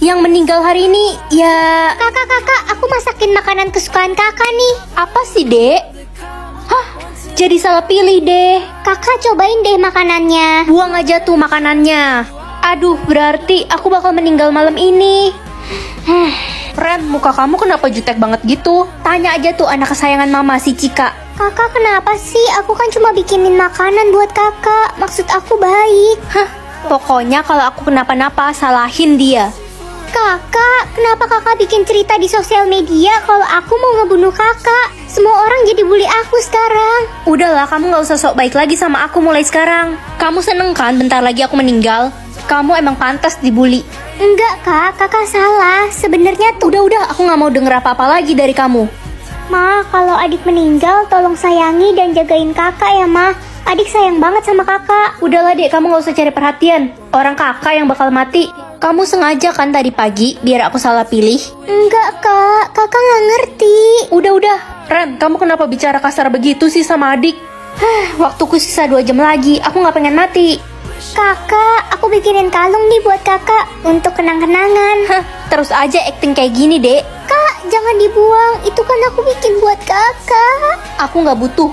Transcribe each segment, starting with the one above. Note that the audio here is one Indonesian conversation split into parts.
Yang meninggal hari ini ya... Kakak, aku masakin makanan kesukaan kakak nih. Apa sih, Dek? Hah, jadi salah pilih deh. Kakak cobain deh makanannya. Buang aja tuh makanannya. Aduh, berarti aku bakal meninggal malam ini. Ren, muka kamu kenapa jutek banget gitu? Tanya aja tuh anak kesayangan mama, si Cika. Kakak kenapa sih? Aku kan cuma bikinin makanan buat kakak. Maksud aku baik. Hah, pokoknya kalau aku kenapa-napa, salahin dia. Kakak, kenapa kakak bikin cerita di sosial media kalau aku mau ngebunuh kakak? Semua orang jadi bully aku sekarang. Udahlah, kamu gak usah sok baik lagi sama aku mulai sekarang. Kamu seneng kan bentar lagi aku meninggal? Kamu emang pantas dibully. Enggak kak, kakak salah. Sebenarnya tuh... Udah, aku gak mau denger apa-apa lagi dari kamu. Ma, kalau adik meninggal tolong sayangi dan jagain kakak ya ma. Adik sayang banget sama kakak. Udahlah dek, kamu gak usah cari perhatian. Orang kakak yang bakal mati. Kamu sengaja kan tadi pagi biar aku salah pilih? Enggak kak, kakak gak ngerti. Udah, Ren, kamu kenapa bicara kasar begitu sih sama adik? Waktuku sisa 2 jam lagi, aku gak pengen mati. Kakak, aku bikinin kalung nih buat kakak untuk kenang-kenangan. Terus aja acting kayak gini dek. Kak, jangan dibuang, itu kan aku bikin buat kakak. Aku gak butuh.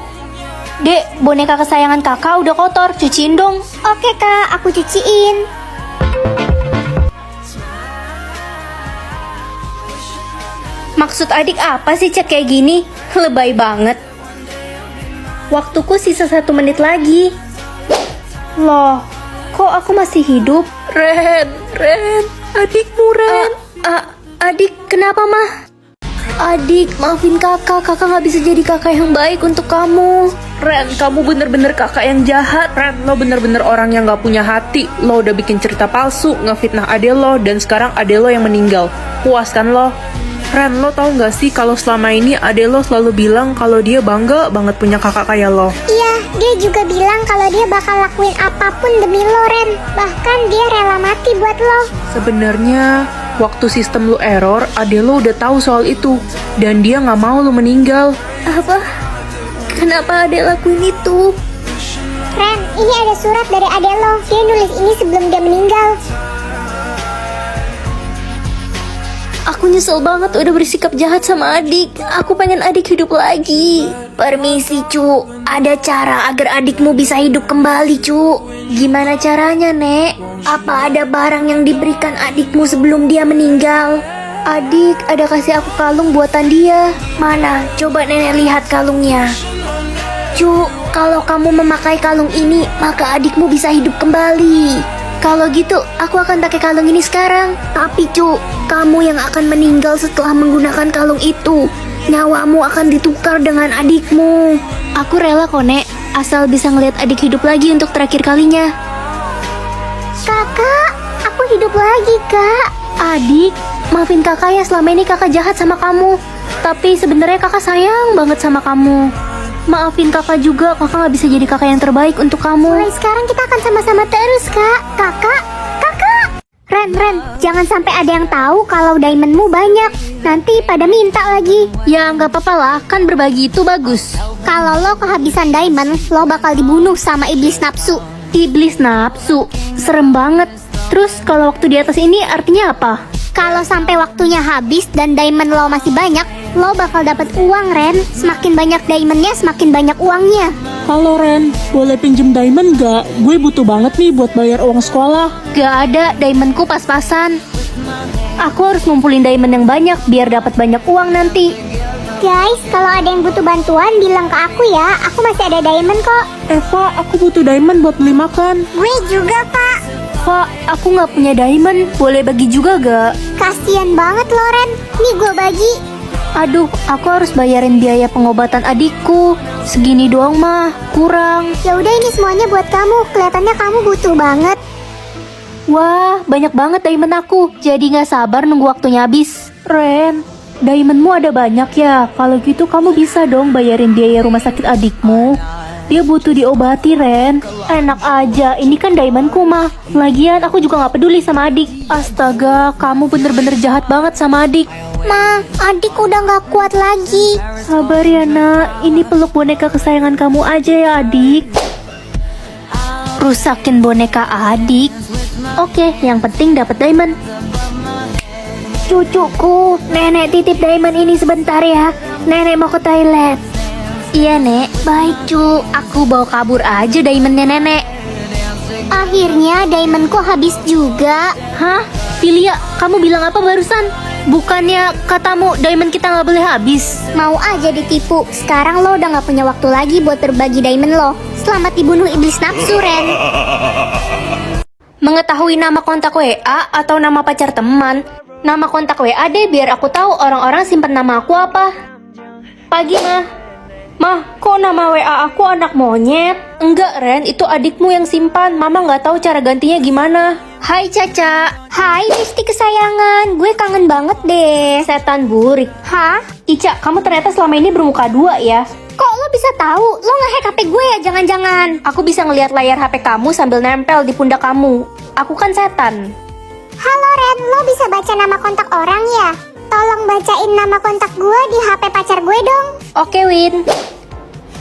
Dek, boneka kesayangan kakak udah kotor, cuciin dong. Oke kak, aku cuciin. Maksud adik apa sih chat kayak gini? Lebay banget. Waktuku sisa 1 menit lagi. Loh, kok aku masih hidup? Ren, adikmu Ren. Adik, kenapa mah? Adik, maafin kakak gak bisa jadi kakak yang baik untuk kamu. Ren, kamu bener-bener kakak yang jahat. Ren, lo bener-bener orang yang gak punya hati. Lo udah bikin cerita palsu, ngefitnah ade lo, dan sekarang ade lo yang meninggal. Puas kan lo? Ren, lo tau gak sih kalau selama ini ade lo selalu bilang kalau dia bangga banget punya kakak kayak lo. Iya, dia juga bilang kalau dia bakal lakuin apapun demi lo, Ren. Bahkan dia rela mati buat lo. Sebenarnya waktu sistem lo error, ade lo udah tahu soal itu dan dia gak mau lo meninggal. Apa? Kenapa adek lakuin itu? Ren, ini ada surat dari ade lo. Dia nulis ini sebelum dia meninggal. Aku nyesel banget udah bersikap jahat sama adik. Aku pengen adik hidup lagi. Permisi cu, ada cara agar adikmu bisa hidup kembali cu. Gimana caranya nek? Apa ada barang yang diberikan adikmu sebelum dia meninggal? Adik, ada kasih aku kalung buatan dia. Mana? Coba nenek lihat kalungnya. Cu, kalau kamu memakai kalung ini, maka adikmu bisa hidup kembali. Kalau gitu, aku akan pakai kalung ini sekarang. Tapi cu, kamu yang akan meninggal setelah menggunakan kalung itu. Nyawamu akan ditukar dengan adikmu. Aku rela kok nek, asal bisa ngeliat adik hidup lagi untuk terakhir kalinya. Kakak, aku hidup lagi kak. Adik, maafin kakak ya, selama ini kakak jahat sama kamu. Tapi sebenarnya kakak sayang banget sama kamu. Maafin kakak juga, kakak gak bisa jadi kakak yang terbaik untuk kamu. Mulai sekarang kita akan sama-sama terus kak. Kakak. Ren, jangan sampai ada yang tahu kalau diamondmu banyak. Nanti pada minta lagi. Ya gak apa-apa lah, kan berbagi itu bagus. Kalau lo kehabisan diamond, lo bakal dibunuh sama iblis nafsu. Iblis nafsu, serem banget. Terus kalau waktu di atas ini artinya apa? Kalau sampai waktunya habis dan diamond lo masih banyak, lo bakal dapat uang, Ren. Semakin banyak diamondnya, semakin banyak uangnya. Halo Ren, boleh pinjem diamond gak? Gue butuh banget nih buat bayar uang sekolah. Gak ada, diamondku pas-pasan. Aku harus ngumpulin diamond yang banyak biar dapat banyak uang nanti. Guys, kalau ada yang butuh bantuan, bilang ke aku ya. Aku masih ada diamond kok. Eva, aku butuh diamond buat beli makan. Gue juga, Pak. Pak, aku gak punya diamond, boleh bagi juga gak? Kasian banget lo, Ren. Nih gue bagi. Aduh, aku harus bayarin biaya pengobatan adikku. Segini doang mah, kurang. Ya udah, ini semuanya buat kamu. Kelihatannya kamu butuh banget. Wah, banyak banget diamond aku. Jadi gak sabar nunggu waktunya habis. Ren, diamondmu ada banyak ya. Kalau gitu kamu bisa dong bayarin biaya rumah sakit adikmu. Dia butuh diobati, Ren. Enak aja, ini kan diamondku mah. Lagian aku juga gak peduli sama adik. Astaga, kamu bener-bener jahat banget sama adik. Ma, adik udah gak kuat lagi. Sabar ya nak, ini peluk boneka kesayangan kamu aja ya adik. Rusakin boneka adik. Oke, yang penting dapat diamond. cucuku. Nenek titip diamond ini sebentar ya. Nenek mau ke toilet. Iya, Nek. Baik, Cu. Aku bawa kabur aja diamondnya Nenek. Akhirnya diamondku habis juga. Hah? Filia, kamu bilang apa barusan? Bukannya katamu diamond kita nggak boleh habis? Mau aja ditipu. Sekarang lo udah gak punya waktu lagi buat berbagi diamond lo. Selamat dibunuh iblis nafsu, Ren. Mengetahui nama kontak WA atau nama pacar teman? Nama kontak WA deh biar aku tahu orang-orang simpen nama aku apa. Pagi, Mah. Mah, kok nama WA aku anak monyet? Enggak, Ren, itu adikmu yang simpan. Mama nggak tahu cara gantinya gimana. Hai, Caca. Hai Besti kesayangan, gue kangen banget deh. Setan burik. Hah? Ica, kamu ternyata selama ini bermuka dua ya? Kok lo bisa tahu? Lo nge-hack HP gue ya jangan-jangan? Aku bisa ngelihat layar HP kamu sambil nempel di pundak kamu. Aku kan setan. Halo Ren, lo bisa baca nama kontak orang ya? Tolong bacain nama kontak gue di HP pacar gue dong. Oke, Win.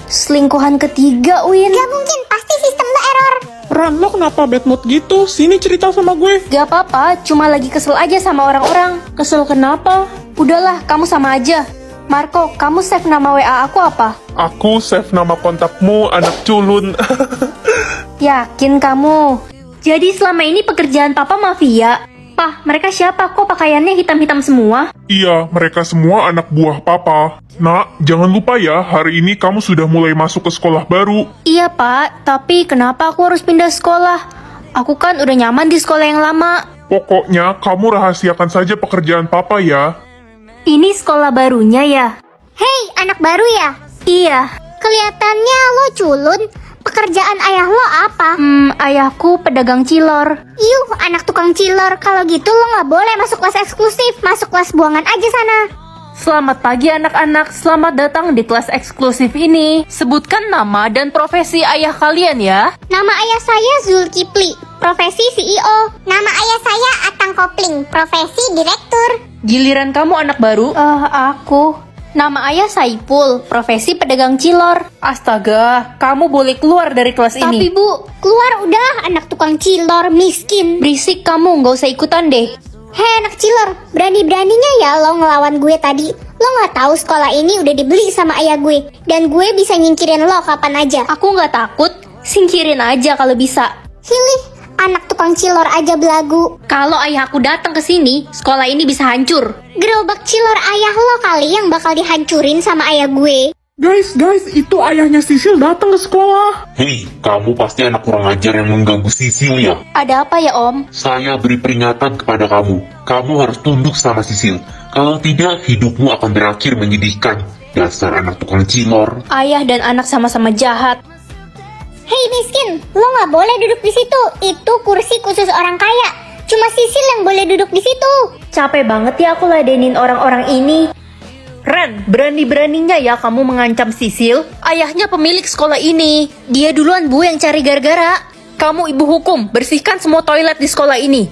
Selingkuhan ketiga, Win. Gak mungkin, pasti sistem lo error. Ran, lo kenapa bad mood gitu? Sini cerita sama gue. Gak apa-apa, cuma lagi kesel aja sama orang-orang. Kesel kenapa? Udahlah, kamu sama aja. Marco, kamu save nama WA aku apa? Aku save nama kontakmu anak culun. Yakin kamu? Jadi selama ini pekerjaan papa mafia? Pah, mereka siapa? Kok pakaiannya hitam-hitam semua? Iya, mereka semua anak buah papa. Nak, jangan lupa ya, hari ini kamu sudah mulai masuk ke sekolah baru. Iya, Pak. Tapi kenapa aku harus pindah sekolah? Aku kan udah nyaman di sekolah yang lama. Pokoknya, kamu rahasiakan saja pekerjaan papa ya. Ini sekolah barunya ya? Hei, anak baru ya? Iya. Kelihatannya lo culun. Pekerjaan ayah lo apa? Ayahku pedagang cilor. Yuh, anak tukang cilor. Kalau gitu lo gak boleh masuk kelas eksklusif. Masuk kelas buangan aja sana. Selamat pagi anak-anak, selamat datang di kelas eksklusif ini. Sebutkan nama dan profesi ayah kalian ya. Nama ayah saya Zulkifli, profesi CEO. Nama ayah saya Atang Kopling, profesi direktur. Giliran kamu anak baru. Aku. Nama ayah Saipul, profesi pedagang cilor. Astaga, kamu boleh keluar dari kelas Tapi ini. bu, keluar udah anak tukang cilor miskin. Berisik kamu, nggak usah ikutan deh. Hei anak cilor, berani-beraninya ya lo ngelawan gue tadi. Lo gak tahu sekolah ini udah dibeli sama ayah gue. Dan gue bisa nyingkirin lo kapan aja. Aku nggak takut, singkirin aja kalau bisa. Hilih, anak tukang cilor aja belagu. Kalau ayah aku datang ke sini, sekolah ini bisa hancur. Gerobak cilor ayah lo kali yang bakal dihancurin sama ayah gue. Guys, itu ayahnya Sisil datang ke sekolah. Hei, kamu pasti anak kurang ajar yang mengganggu Sisil ya? Ada apa ya, Om? Saya beri peringatan kepada kamu. Kamu harus tunduk sama Sisil. Kalau tidak, hidupmu akan berakhir menyedihkan. Dasar anak tukang cilor. Ayah dan anak sama-sama jahat. Hei miskin, lo gak boleh duduk di situ. Itu kursi khusus orang kaya. Cuma Sisil yang boleh duduk di situ. Capek banget ya aku ladenin orang-orang ini. Ren, berani-beraninya ya kamu mengancam Sisil? Ayahnya pemilik sekolah ini. Dia duluan bu yang cari gara-gara. Kamu ibu hukum, bersihkan semua toilet di sekolah ini.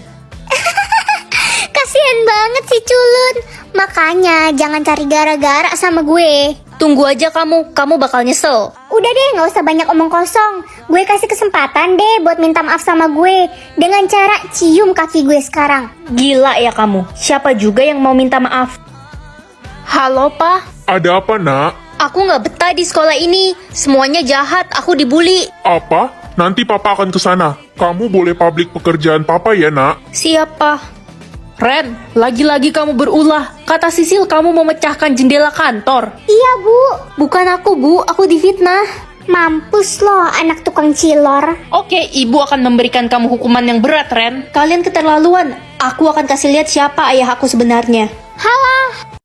Kasian banget si culun. Makanya jangan cari gara-gara sama gue. Tunggu aja kamu bakal nyesel. Udah deh, gak usah banyak omong kosong. Gue kasih kesempatan deh buat minta maaf sama gue. Dengan cara cium kaki gue sekarang. Gila ya kamu, siapa juga yang mau minta maaf? Halo, Pak. Ada apa, nak? Aku nggak betah di sekolah ini. Semuanya jahat, aku dibully. Apa? Nanti papa akan ke sana. Kamu boleh publik pekerjaan papa ya, nak? Siapa? Ren, lagi-lagi kamu berulah. Kata Sisil kamu memecahkan jendela kantor. Iya bu. Bukan aku, Bu. Aku difitnah. Mampus lo anak tukang cilor. Oke, ibu akan memberikan kamu hukuman yang berat, Ren. Kalian keterlaluan. Aku akan kasih lihat siapa ayah aku sebenarnya. Halah,